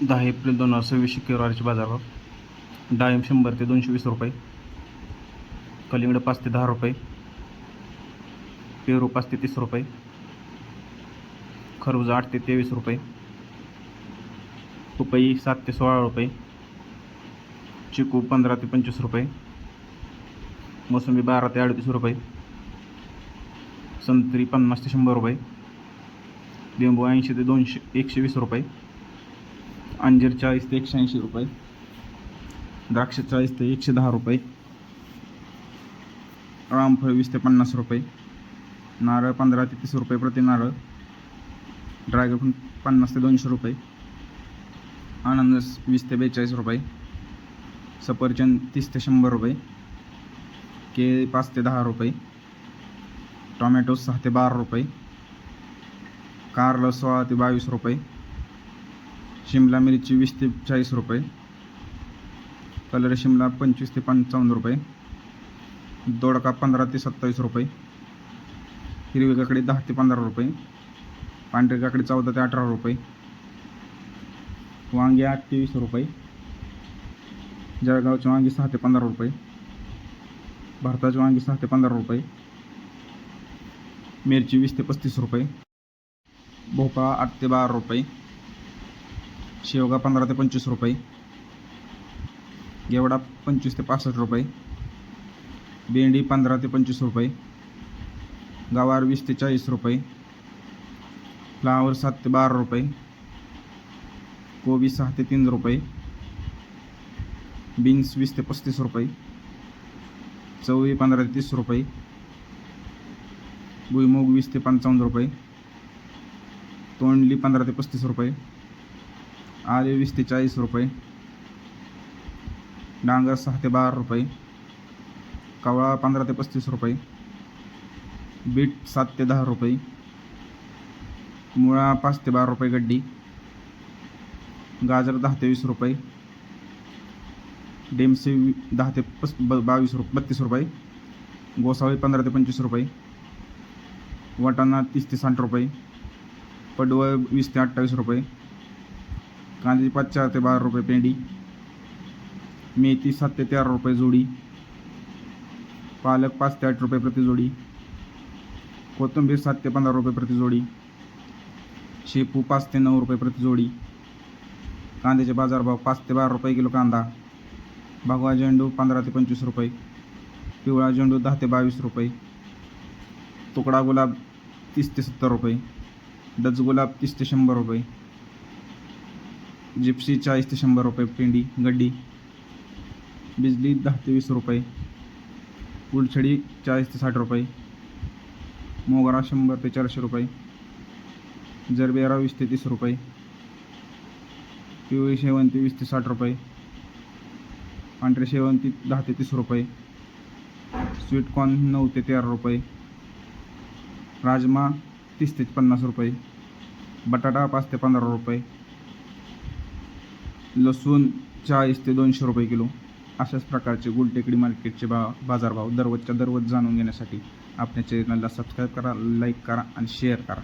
10 April 2026 शुक्रवारचे बाजारभाव. डाळिंब 100 ते 220 रुपये, कलिंगड 5 ते 10 रुपये, पेरू 5 ते 30 रुपये, खरबूज 8 ते 23 रुपये, पपई 7 ते 16 रुपये, चिकू 15 ते 25 रुपये, मोसंबी 12 ते 38 रुपये, संत्री 50 ते 100 रुपये, लिंबू 80 ते 120 रुपये, अंजीर 40 ते 180 रुपये, द्राक्ष 40 ते 110 रुपये, रामफळ 20 ते 50 रुपये, नारळ 15 ते 30 रुपये प्रति नारळ, ड्रॅगन 50 ते 200 रुपये, अननस 20 ते 42 रुपये, सफरचंद 30 ते 100 रुपये, केळी 5 ते 10 रुपये, टोमॅटो 6 ते 12 रुपये, कारलं 16 ते 22 रुपये, शिमला मिरची 20 ते 40 रुपये, कलर शिमला 25 ते 55 रुपये, दोडका 15 ते 27 रुपये, हिरवी काकडी 10 ते 15 रुपये, पांढरी काकडी 14 ते 18 रुपये, वांगी 8 ते 20 रुपये, जळगावची वांगी 6 ते 15 रुपये, भारताची वांगी 6 ते 15 रुपये, मिरची 20 ते 35 रुपये, भोपळा 8 ते 12 रुपये, शेवगा 15 ते 25 रुपये, घेवडा 25 ते 65 रुपये, भेंडी 15 ते 25 रुपये, गवार 20 ते 40 रुपये, फ्लावर 7 ते 12 रुपये, कोबी 6 ते 3 रुपये, बीन्स 20 ते 35 रुपये, चवळी 15 ते 30 रुपये, भुईमूग 20 ते 55 रुपये, तोंडली 15 ते 35 रुपये, आले 20 ते 40 रुपये, डांगर 6 ते 12 रुपये, कवळा 15 ते 35 रुपये, बीट 7 ते 10 रुपये, मुळा 5 ते 12 रुपये गड्डी, गाजर 10 ते 20 रुपये, डेमसे 10 ते 32 रुपये, गोसावळी 15 ते 25 रुपये, वाटाणा 30 ते 60 रुपये, पडवळ 20 ते 28 रुपये, कांद्याची 4 ते 12 रुपये पेंडी, मेथी 7 ते 13 रुपये जोडी, पालक 5 ते 8 रुपये प्रति जोडी, कोथिंबीर 7 ते 15 रुपये प्रति जोडी, शेपू 5 ते 9 रुपये प्रति जोडी, कांद्याचे बाजारभाव 5 ते 12 रुपये किलो कांदा, भगवा झेंडू 15 ते 25 रुपये, पिवळा झेंडू 10 ते 22 रुपये, तुकडा गुलाब 30 ते 70 रुपये, डच गुलाब 30 ते 100 रुपये, जिप्सी 40 ते 100 रुपये पेंडी गड्डी, बिजली 10 ते 20 रुपये, गुलछडी 40 ते 60 रुपये, मोगरा 100 ते 400 रुपये, जरबेरा 20 ते 30 रुपये, पिवळी शेवंती 20 ते 60 रुपये, पांढरी शेवंती 10 ते 30 रुपये, स्वीटकॉर्न 9 ते 13 रुपये, राजमा 30 ते 50 रुपये, बटाटा 5 ते 15 रुपये, लसूण 40 ते 200 रुपये किलो. अशाच प्रकारचे गुलटेकडी मार्केटचे बाजारभाव दररोजच्या दररोज जाणून घेण्यासाठी आपल्या चॅनलला सबस्क्राईब करा, लाईक करा आणि शेअर करा.